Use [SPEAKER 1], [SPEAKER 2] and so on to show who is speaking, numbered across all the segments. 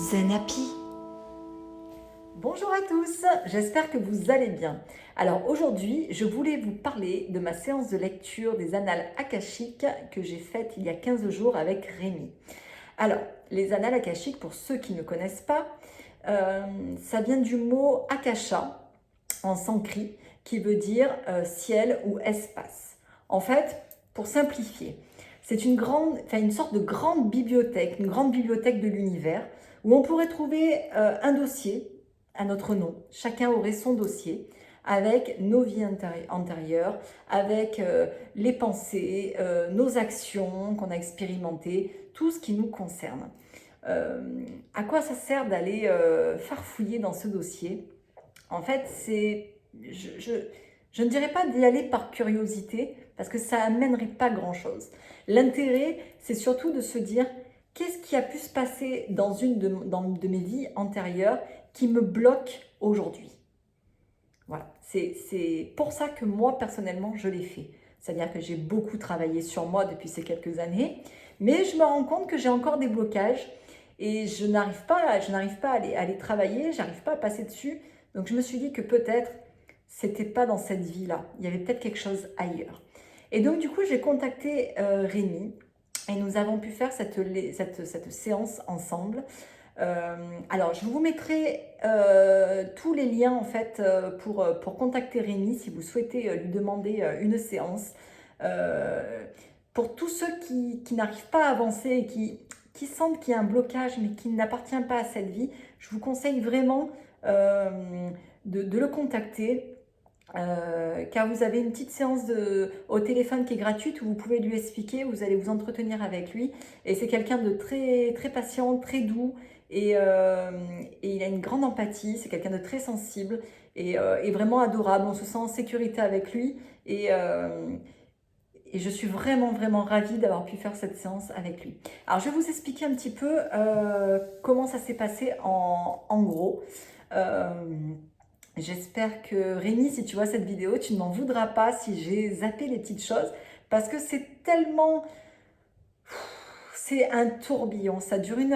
[SPEAKER 1] Zen Happy. Bonjour à tous, j'espère que vous allez bien. Alors aujourd'hui, je voulais vous parler de ma séance de lecture des Annales Akashiques que j'ai faite il y a 15 jours avec Rémi. Alors, les Annales Akashiques, pour ceux qui ne connaissent pas, ça vient du mot Akasha en sanskrit qui veut dire ciel ou espace. En fait, pour simplifier, c'est une sorte de grande bibliothèque, une grande bibliothèque de l'univers où on pourrait trouver un dossier à notre nom. Chacun aurait son dossier avec nos vies antérieures, avec les pensées, nos actions qu'on a expérimentées, tout ce qui nous concerne. À quoi ça sert d'aller farfouiller dans ce dossier? En fait, je ne dirais pas d'y aller par curiosité, parce que ça amènerait pas grand-chose. L'intérêt, c'est surtout de se dire, qu'est-ce qui a pu se passer dans une de mes vies antérieures qui me bloque aujourd'hui? Voilà, c'est pour ça que moi, personnellement, je l'ai fait. C'est-à-dire que j'ai beaucoup travaillé sur moi depuis ces quelques années, mais je me rends compte que j'ai encore des blocages et je n'arrive pas à les travailler, j'arrive pas à passer dessus. Donc je me suis dit que peut-être c'était pas dans cette vie-là, il y avait peut-être quelque chose ailleurs. Et donc du coup, j'ai contacté Rémi et nous avons pu faire cette séance ensemble. Alors, je vous mettrai tous les liens en fait pour contacter Rémi si vous souhaitez lui demander une séance. Pour tous ceux qui n'arrivent pas à avancer et qui sentent qu'il y a un blocage mais qui n'appartient pas à cette vie, je vous conseille vraiment de le contacter. Car vous avez une petite séance au téléphone qui est gratuite où vous pouvez lui expliquer, vous allez vous entretenir avec lui et c'est quelqu'un de très, très patient, très doux et il a une grande empathie, c'est quelqu'un de très sensible et vraiment adorable, on se sent en sécurité avec lui et je suis vraiment, vraiment ravie d'avoir pu faire cette séance avec lui. Alors, je vais vous expliquer un petit peu comment ça s'est passé en gros. Euh, J'espère que Rémi, si tu vois cette vidéo, tu ne m'en voudras pas si j'ai zappé les petites choses, parce que c'est tellement... C'est un tourbillon, ça a duré 1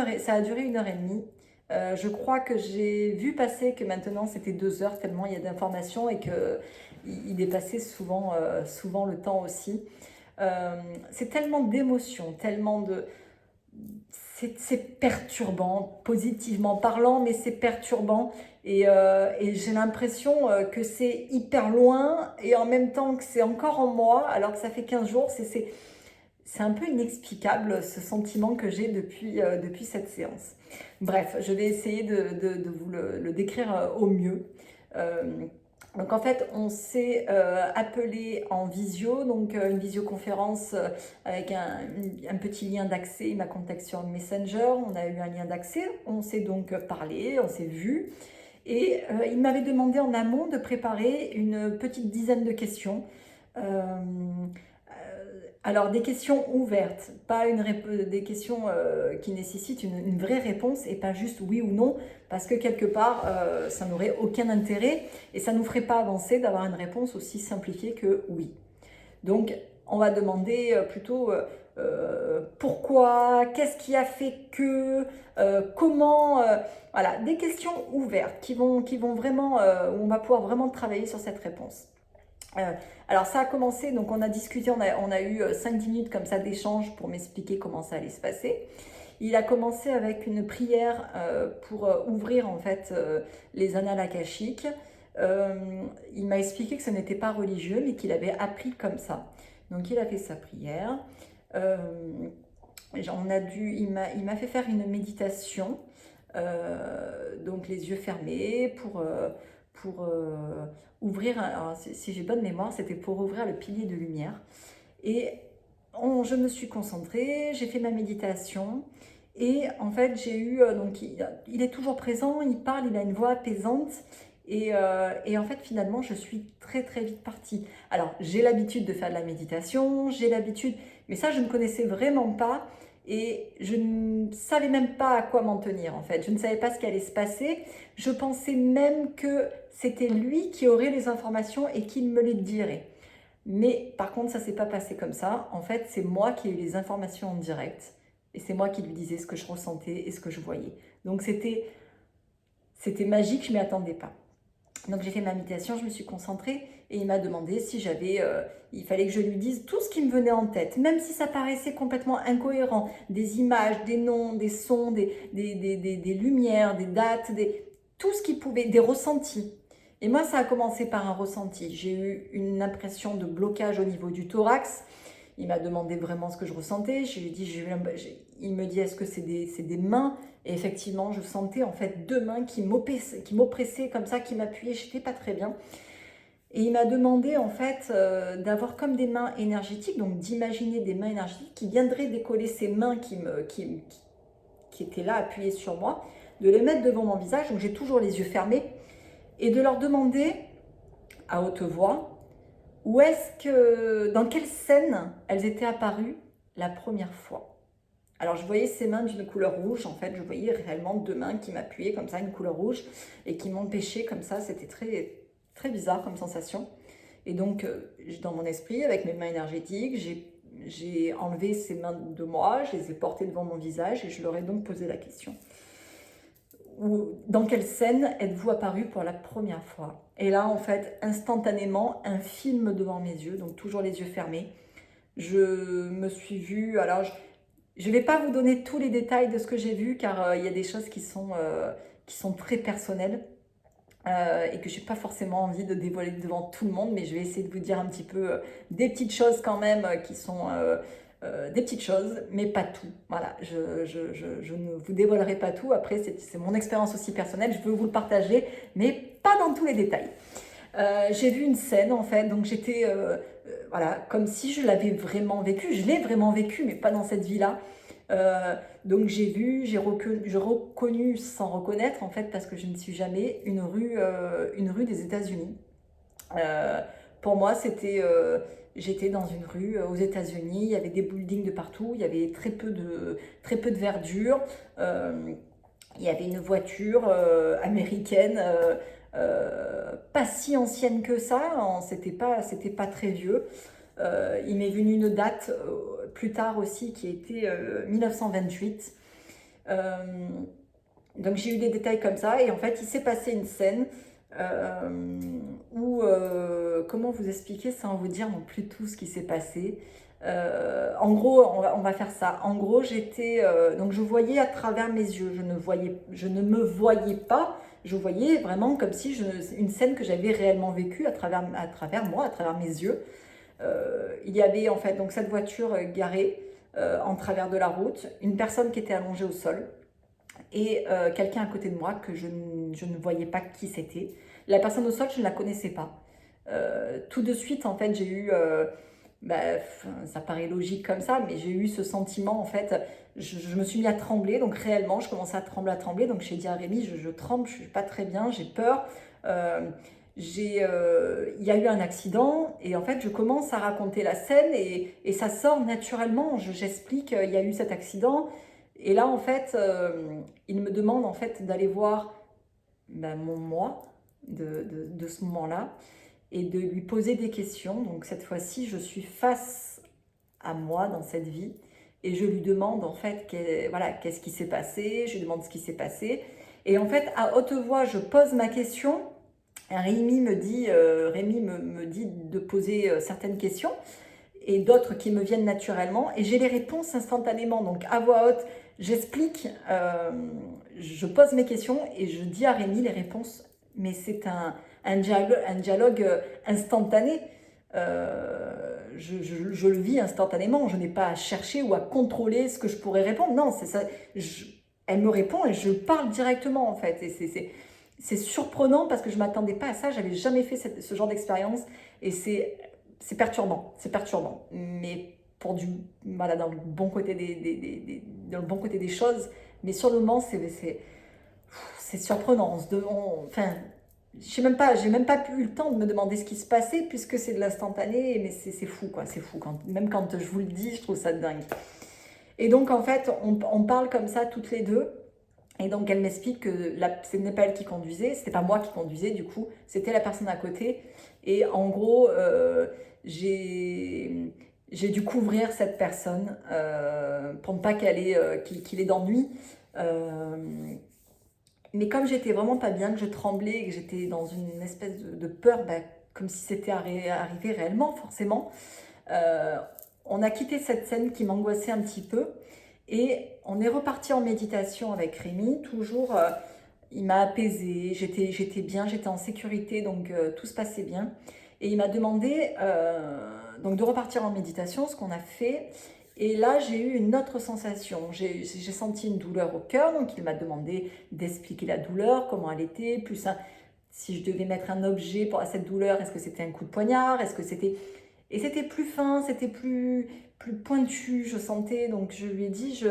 [SPEAKER 1] heure et demie. Je crois que j'ai vu passer que maintenant c'était 2 heures, tellement il y a d'informations et qu'il dépassait souvent le temps aussi. C'est tellement d'émotions, tellement de... C'est perturbant, positivement parlant, mais c'est perturbant. Et j'ai l'impression que c'est hyper loin et en même temps que c'est encore en moi, alors que ça fait 15 jours. C'est un peu inexplicable ce sentiment que j'ai depuis cette séance. Bref, je vais essayer de vous le décrire au mieux. Donc en fait, on s'est appelé en visio, donc une visioconférence avec un petit lien d'accès. Il m'a contacté sur Messenger, on a eu un lien d'accès, on s'est donc parlé, on s'est vu. Et il m'avait demandé en amont de préparer une petite dizaine de questions. Alors, des questions ouvertes, pas des questions qui nécessitent une vraie réponse et pas juste oui ou non, parce que quelque part, ça n'aurait aucun intérêt et ça ne nous ferait pas avancer d'avoir une réponse aussi simplifiée que oui. Donc, on va demander plutôt pourquoi, qu'est-ce qui a fait que, comment, voilà, des questions ouvertes qui vont vraiment, où on va pouvoir vraiment travailler sur cette réponse. Alors ça a commencé, donc on a discuté, on a eu 5-10 minutes comme ça d'échange pour m'expliquer comment ça allait se passer. Il a commencé avec une prière pour ouvrir en fait les annales akashiques. Il m'a expliqué que ce n'était pas religieux mais qu'il avait appris comme ça. Donc il a fait sa prière. Euh, il m'a fait faire une méditation, donc les yeux fermés pour ouvrir, alors, si j'ai bonne mémoire, c'était pour ouvrir le pilier de lumière. Et je me suis concentrée, j'ai fait ma méditation et en fait j'ai eu, donc il est toujours présent, il parle, il a une voix apaisante et en fait finalement je suis très très vite partie. Alors j'ai l'habitude de faire de la méditation, j'ai l'habitude, mais ça je ne connaissais vraiment pas et je ne savais même pas à quoi m'en tenir en fait. Je ne savais pas ce qui allait se passer. Je pensais même que c'était lui qui aurait les informations et qu'il me les dirait. Mais par contre, ça ne s'est pas passé comme ça. En fait, c'est moi qui ai eu les informations en direct et c'est moi qui lui disais ce que je ressentais et ce que je voyais. Donc c'était magique, je ne m'y attendais pas. Donc j'ai fait ma méditation, je me suis concentrée et il m'a demandé si il fallait que je lui dise tout ce qui me venait en tête, même si ça paraissait complètement incohérent, des images, des noms, des sons, des lumières, des dates, tout ce qui pouvait, des ressentis. Et moi, ça a commencé par un ressenti. J'ai eu une impression de blocage au niveau du thorax. Il m'a demandé vraiment ce que je ressentais. Je lui ai dit, il me dit, est-ce que c'est des mains? Et effectivement, je sentais en fait deux mains qui m'oppressaient comme ça, qui m'appuyaient. J'étais pas très bien. Et il m'a demandé en fait d'avoir comme des mains énergétiques, donc d'imaginer des mains énergétiques qui viendraient décoller ces mains qui étaient là appuyées sur moi, de les mettre devant mon visage. Donc j'ai toujours les yeux fermés et de leur demander à haute voix dans quelle scène elles étaient apparues la première fois. Alors je voyais ces mains d'une couleur rouge, en fait, je voyais réellement deux mains qui m'appuyaient comme ça, une couleur rouge, et qui m'empêchaient comme ça, c'était très, très bizarre comme sensation. Et donc, dans mon esprit, avec mes mains énergétiques, j'ai enlevé ces mains de moi, je les ai portées devant mon visage, et je leur ai donc posé la question. Dans quelle scène êtes-vous apparu pour la première fois? Et là, en fait, instantanément, un film devant mes yeux, donc toujours les yeux fermés. Je me suis vue, alors je ne vais pas vous donner tous les détails de ce que j'ai vu, car il y a des choses qui sont très personnelles et que je n'ai pas forcément envie de dévoiler devant tout le monde, mais je vais essayer de vous dire un petit peu des petites choses quand même qui sont des petites choses, mais pas tout. Voilà, je ne vous dévoilerai pas tout. Après, c'est mon expérience aussi personnelle, je veux vous le partager, mais pas dans tous les détails. J'ai vu une scène en fait, donc j'étais voilà, comme si je l'avais vraiment vécu. Je l'ai vraiment vécu, mais pas dans cette vie-là. Donc j'ai reconnu sans reconnaître en fait, parce que je ne suis jamais, une rue des États-Unis. Pour moi, j'étais dans une rue aux États-Unis. Il y avait des buildings de partout. Il y avait très peu de verdure. Il y avait une voiture américaine. Pas si ancienne que ça, c'était pas très vieux. Il m'est venu une date plus tard aussi qui était 1928. Donc j'ai eu des détails comme ça et en fait il s'est passé une scène où, comment vous expliquer sans vous dire non plus tout ce qui s'est passé. En gros, on va faire ça. En gros, donc je voyais à travers mes yeux. Je ne me voyais pas. Je voyais vraiment comme si une scène que j'avais réellement vécue à travers moi, à travers mes yeux. Il y avait en fait donc cette voiture garée en travers de la route, une personne qui était allongée au sol et quelqu'un à côté de moi que je ne voyais pas qui c'était. La personne au sol, je ne la connaissais pas. Tout de suite, en fait, j'ai eu, ça paraît logique comme ça, mais j'ai eu ce sentiment, en fait, je me suis mis à trembler, donc réellement, je commençais à trembler, donc j'ai dit à Rémi, je tremble, je ne suis pas très bien, j'ai peur. Il y a eu un accident et en fait je commence à raconter la scène et ça sort naturellement, j'explique il y a eu cet accident et là en fait il me demande en fait d'aller voir mon moi de ce moment-là et de lui poser des questions. Donc cette fois-ci je suis face à moi dans cette vie et je lui demande en fait qu'est-ce qui s'est passé, je lui demande ce qui s'est passé et en fait à haute voix je pose ma question. Rémi me dit de poser certaines questions et d'autres qui me viennent naturellement et j'ai les réponses instantanément. Donc à voix haute, j'explique, je pose mes questions et je dis à Rémi les réponses. Mais c'est un dialogue instantané. Je le vis instantanément. Je n'ai pas à chercher ou à contrôler ce que je pourrais répondre. Non, c'est ça. Elle me répond et je parle directement en fait. Et c'est surprenant parce que je ne m'attendais pas à ça, j'avais jamais fait ce genre d'expérience et c'est perturbant, mais voilà, dans le bon côté dans le bon côté des choses, mais sur le moment c'est surprenant. Enfin, j'ai même pas eu le temps de me demander ce qui se passait puisque c'est de l'instantané, mais c'est fou quoi, c'est fou même quand je vous le dis, je trouve ça dingue. Et donc en fait, on parle comme ça toutes les deux. Et donc elle m'explique que ce n'est pas elle qui conduisait, c'était pas moi qui conduisais du coup, c'était la personne à côté. Et en gros, j'ai j'ai dû couvrir cette personne pour ne pas qu'il ait d'ennui. Euh, mais comme j'étais vraiment pas bien, que je tremblais, et que j'étais dans une espèce de peur, bah, comme si c'était arrivé réellement, forcément, euh, on a quitté cette scène qui m'angoissait un petit peu et on est reparti en méditation avec Rémi. Toujours, il m'a apaisée, j'étais bien, j'étais en sécurité, donc tout se passait bien. Et il m'a demandé donc de repartir en méditation, ce qu'on a fait. Et là, j'ai eu une autre sensation. J'ai senti une douleur au cœur, donc il m'a demandé d'expliquer la douleur, comment elle était, plus si je devais mettre un objet à cette douleur, est-ce que c'était un coup de poignard, est-ce que c'était... Et c'était plus fin, c'était plus pointu, je sentais. Donc je lui ai dit,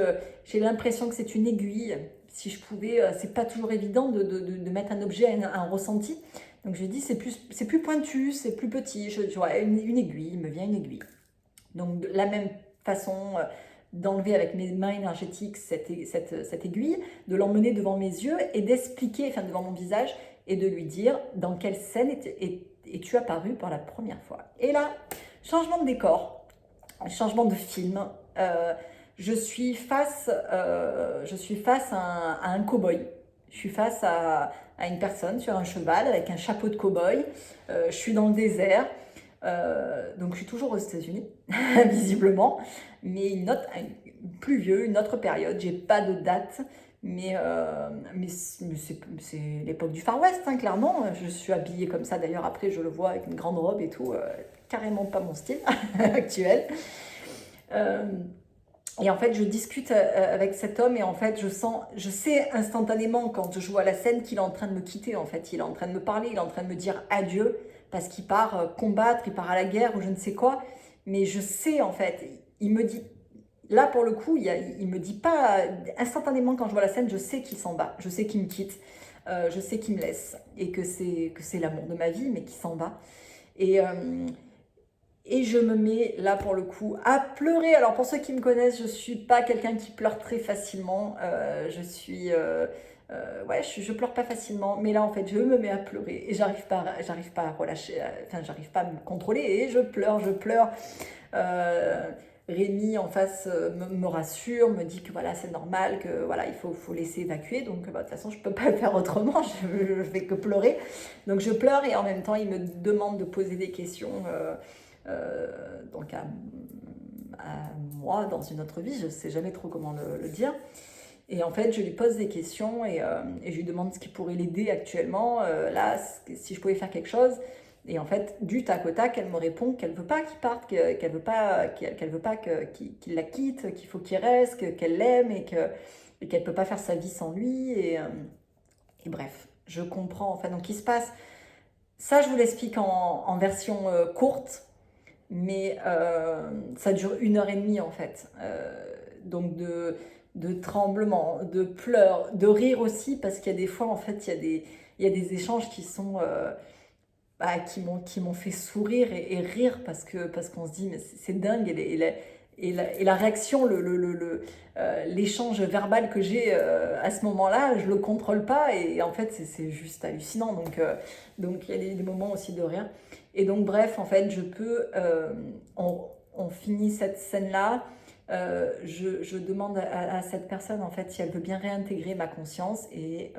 [SPEAKER 1] j'ai l'impression que c'est une aiguille. Si je pouvais, c'est pas toujours évident de mettre un objet à un ressenti. Donc je lui ai dit, c'est plus pointu, c'est plus petit. Ouais, une aiguille, il me vient une aiguille. Donc de la même façon d'enlever avec mes mains énergétiques cette aiguille, de l'emmener devant mes yeux et d'expliquer, enfin devant mon visage, et de lui dire dans quelle scène es-tu apparu pour la première fois. Et là, changement de décor, changement de film. Je suis face à un cow-boy. Je suis face à une personne sur un cheval avec un chapeau de cow-boy. Je suis dans le désert. Donc je suis toujours aux États-Unis, visiblement, mais pluvieux, une autre période. J'ai pas de date, mais c'est l'époque du Far West, hein, clairement. Je suis habillée comme ça, d'ailleurs, après je le vois avec une grande robe et tout, carrément pas mon style actuel. Euh, et en fait, je discute avec cet homme et en fait, je sais instantanément quand je vois la scène qu'il est en train de me quitter. En fait, il est en train de me parler, il est en train de me dire adieu parce qu'il part combattre, il part à la guerre ou je ne sais quoi. Mais je sais en fait, il me dit, là pour le coup, il me dit pas instantanément quand je vois la scène, je sais qu'il s'en va, je sais qu'il me quitte, je sais qu'il me laisse et que c'est l'amour de ma vie, mais qu'il s'en va. Et et je me mets là pour le coup à pleurer. Alors pour ceux qui me connaissent, je suis pas quelqu'un qui pleure très facilement. Ouais, je pleure pas facilement. Mais là en fait, je me mets à pleurer et j'arrive pas à relâcher. Enfin, j'arrive pas à me contrôler et je pleure, je pleure. Euh, Rémi en face me rassure, me dit que voilà c'est normal, que voilà faut laisser évacuer. Donc bah, de toute façon je peux pas faire autrement. Je fais que pleurer. Donc je pleure et en même temps il me demande de poser des questions. Donc à moi dans une autre vie, je ne sais jamais trop comment le dire. Et en fait, je lui pose des questions et je lui demande ce qui pourrait l'aider actuellement, là, si je pouvais faire quelque chose. Et en fait, du tac au tac, elle me répond qu'elle veut pas qu'il parte, qu'elle veut pas, qu'elle veut pas qu'il la quitte, qu'il faut qu'il reste, qu'elle l'aime et qu'elle peut pas faire sa vie sans lui. Et bref, je comprends. Enfin, donc il se passe. Ça, je vous l'explique en version courte. Mais ça dure 1 heure et demie en fait. Donc de tremblements, de pleurs, de rire aussi, parce qu'il y a des fois en fait il y a des échanges qui sont bah, qui m'ont fait sourire et rire parce qu'on se dit mais c'est dingue et la réaction, l'échange verbal que j'ai à ce moment-là, je le contrôle pas et en fait c'est juste hallucinant. Donc il y a des moments aussi de rire. Et donc bref, en fait, on finit cette scène-là. Je demande à cette personne en fait si elle veut bien réintégrer ma conscience et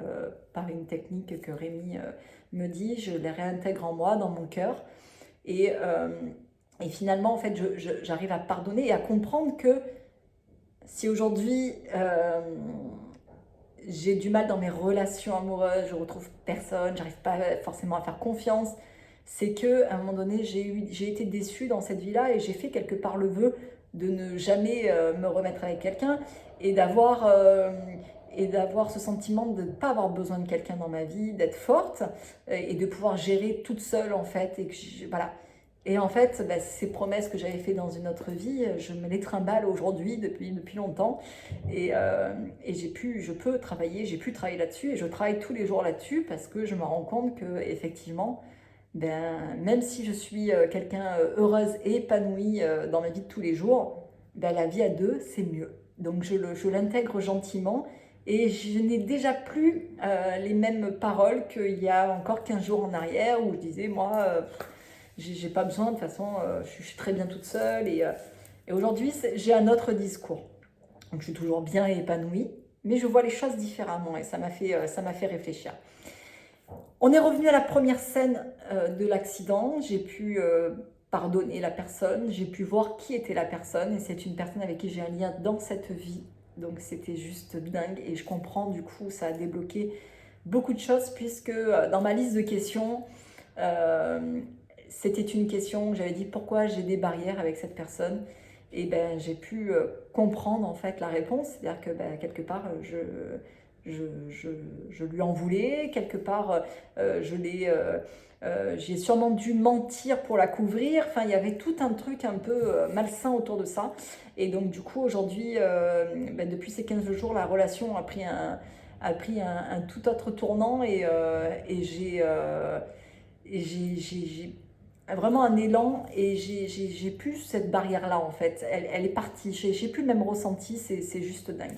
[SPEAKER 1] par une technique que Rémi me dit, je les réintègre en moi, dans mon cœur. Et, euh, et finalement, en fait, j'arrive à pardonner et à comprendre que si aujourd'hui j'ai du mal dans mes relations amoureuses, je retrouve personne, j'arrive pas forcément à faire confiance, c'est que à un moment donné, j'ai été déçue dans cette vie-là et j'ai fait quelque part le vœu de ne jamais me remettre avec quelqu'un et d'avoir ce sentiment de ne pas avoir besoin de quelqu'un dans ma vie, d'être forte et de pouvoir gérer toute seule en fait. Voilà. Et en fait, bah, ces promesses que j'avais faites dans une autre vie, je me les trimballe aujourd'hui depuis longtemps. Et je peux travailler, j'ai pu travailler là-dessus et je travaille tous les jours là-dessus parce que je me rends compte que effectivement, ben, même si je suis quelqu'un heureuse et épanouie dans ma vie de tous les jours, ben, la vie à deux, c'est mieux. Donc je l'intègre gentiment et je n'ai déjà plus les mêmes paroles qu'il y a encore 15 jours en arrière où je disais, moi, j'ai pas besoin, de toute façon, je suis très bien toute seule Et aujourd'hui, j'ai un autre discours. Donc je suis toujours bien et épanouie, mais je vois les choses différemment et ça m'a fait réfléchir. On est revenu à la première scène de l'accident. J'ai pu pardonner la personne, j'ai pu voir qui était la personne et c'est une personne avec qui j'ai un lien dans cette vie. Donc c'était juste dingue et je comprends du coup, ça a débloqué beaucoup de choses puisque dans ma liste de questions, euh, c'était une question que j'avais dit pourquoi j'ai des barrières avec cette personne. Et ben j'ai pu comprendre en fait la réponse, c'est-à-dire que ben, quelque part je, je, je lui en voulais, quelque part j'ai sûrement dû mentir pour la couvrir, enfin il y avait tout un truc un peu malsain autour de ça. Et donc du coup aujourd'hui, ben, depuis ces 15 jours, la relation a pris un tout autre tournant et j'ai vraiment un élan et j'ai plus cette barrière-là en fait. Elle est partie, j'ai plus le même ressenti, c'est juste dingue.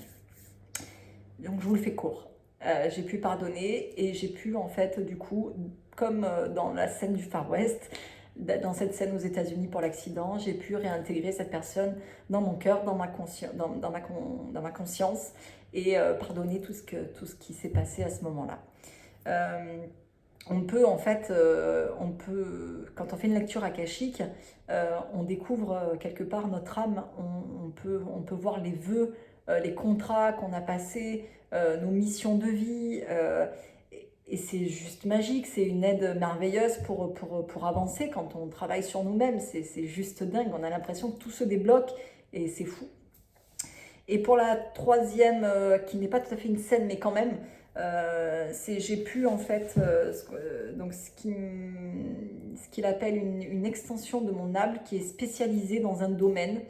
[SPEAKER 1] Donc je vous le fais court. J'ai pu pardonner et j'ai pu en fait du coup, comme dans la scène du Far West, dans cette scène aux États-Unis pour l'accident, j'ai pu réintégrer cette personne dans mon cœur, dans ma, dans ma conscience et pardonner tout ce qui s'est passé à ce moment-là. Euh, on peut en fait, quand on fait une lecture akashique, on découvre quelque part notre âme, on peut voir les vœux, les contrats qu'on a passés, nos missions de vie, et c'est juste magique, c'est une aide merveilleuse pour avancer quand on travaille sur nous-mêmes, c'est juste dingue, on a l'impression que tout se débloque et c'est fou. Et pour la troisième, qui n'est pas tout à fait une scène, mais quand même, j'ai pu en fait, donc ce qu'il appelle une extension de mon âme qui est spécialisée dans un domaine.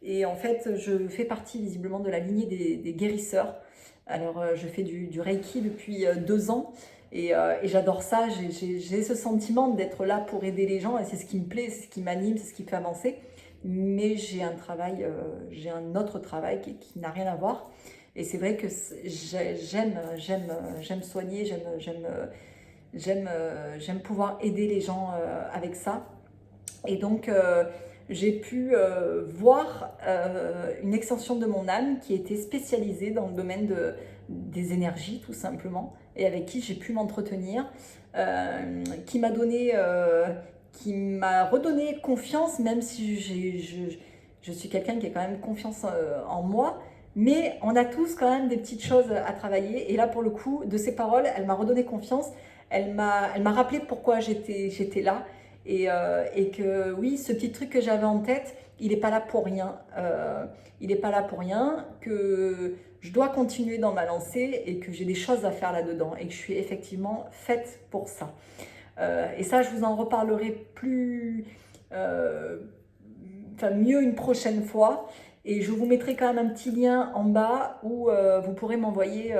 [SPEAKER 1] Et en fait, je fais partie visiblement de la lignée des guérisseurs. Alors, je fais du Reiki depuis 2 ans et j'adore ça. J'ai ce sentiment d'être là pour aider les gens et c'est ce qui me plaît, c'est ce qui m'anime, c'est ce qui me fait avancer. Mais j'ai un travail, j'ai un autre travail qui n'a rien à voir. Et c'est vrai que j'aime soigner, j'aime pouvoir aider les gens avec ça. Et donc, j'ai pu voir une extension de mon âme qui était spécialisée dans le domaine des énergies, tout simplement, et avec qui j'ai pu m'entretenir, qui m'a donné, qui m'a redonné confiance, même si je suis quelqu'un qui a quand même confiance en moi. Mais on a tous quand même des petites choses à travailler. Et là, pour le coup, de ces paroles, elle m'a redonné confiance. Elle m'a rappelé pourquoi j'étais là et que oui, ce petit truc que j'avais en tête, il n'est pas là pour rien. Il n'est pas là pour rien, que je dois continuer dans ma lancée et que j'ai des choses à faire là-dedans et que je suis effectivement faite pour ça. Et ça, je vous en reparlerai mieux une prochaine fois. Et je vous mettrai quand même un petit lien en bas où vous pourrez m'envoyer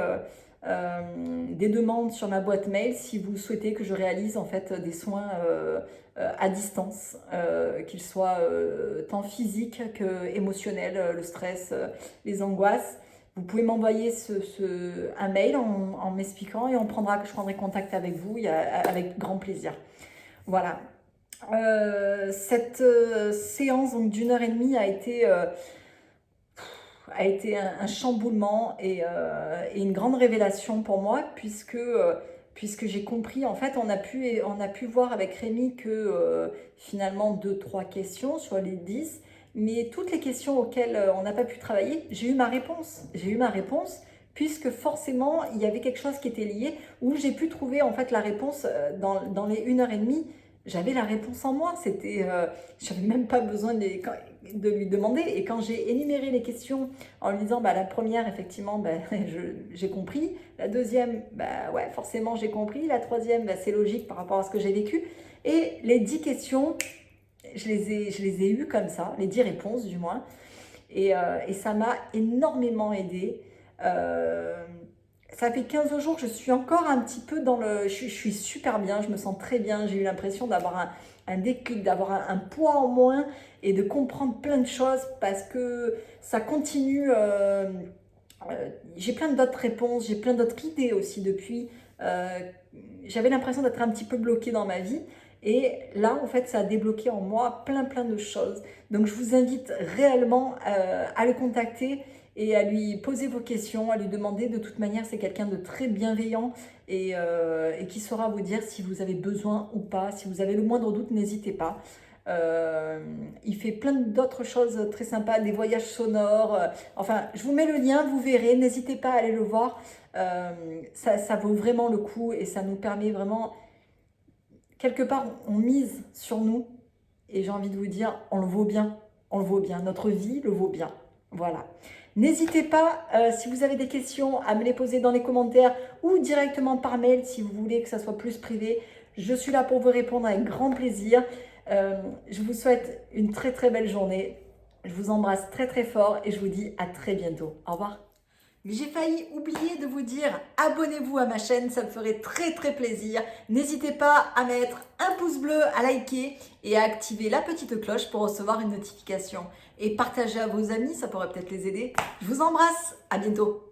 [SPEAKER 1] des demandes sur ma boîte mail si vous souhaitez que je réalise en fait des soins à distance, qu'ils soient tant physiques que émotionnels, le stress, les angoisses. Vous pouvez m'envoyer un mail en m'expliquant et je prendrai contact avec vous avec grand plaisir. Voilà. Cette séance donc d'1 heure et demie a été un chamboulement et une grande révélation pour moi puisque j'ai compris, en fait on a pu voir avec Rémi que finalement 2-3 questions sur les 10, mais toutes les questions auxquelles on n'a pas pu travailler, j'ai eu ma réponse. J'ai eu ma réponse puisque forcément il y avait quelque chose qui était lié où j'ai pu trouver en fait la réponse dans les 1 heure et demie. J'avais la réponse en moi, je n'avais même pas besoin de lui demander. Et quand j'ai énuméré les questions en lui disant, bah, la première, effectivement, bah, j'ai compris. La deuxième, bah, ouais, forcément, j'ai compris. La troisième, bah, c'est logique par rapport à ce que j'ai vécu. Et les 10 questions, je les ai eues comme ça, les 10 réponses du moins. Et ça m'a énormément aidée. Ça fait 15 jours que je suis encore un petit peu dans le... Je suis super bien, je me sens très bien. J'ai eu l'impression d'avoir un déclic, d'avoir un poids en moins et de comprendre plein de choses parce que ça continue. J'ai plein d'autres réponses, j'ai plein d'autres idées aussi depuis. J'avais l'impression d'être un petit peu bloquée dans ma vie Et là, en fait, ça a débloqué en moi plein de choses. Donc, je vous invite réellement à le contacter et à lui poser vos questions, à lui demander. De toute manière, c'est quelqu'un de très bienveillant et qui saura vous dire si vous avez besoin ou pas. Si vous avez le moindre doute, n'hésitez pas. Il fait plein d'autres choses très sympas, des voyages sonores. Enfin, je vous mets le lien, vous verrez. N'hésitez pas à aller le voir. Ça vaut vraiment le coup et ça nous permet vraiment... Quelque part, on mise sur nous et j'ai envie de vous dire, on le vaut bien. On le vaut bien. Notre vie le vaut bien. Voilà. N'hésitez pas, si vous avez des questions, à me les poser dans les commentaires ou directement par mail si vous voulez que ça soit plus privé. Je suis là pour vous répondre avec grand plaisir. Je vous souhaite une très belle journée. Je vous embrasse très fort et je vous dis à très bientôt. Au revoir. Mais j'ai failli oublier de vous dire, abonnez-vous à ma chaîne, ça me ferait très plaisir. N'hésitez pas à mettre un pouce bleu, à liker et à activer la petite cloche pour recevoir une notification. Et partagez à vos amis, ça pourrait peut-être les aider. Je vous embrasse, à bientôt.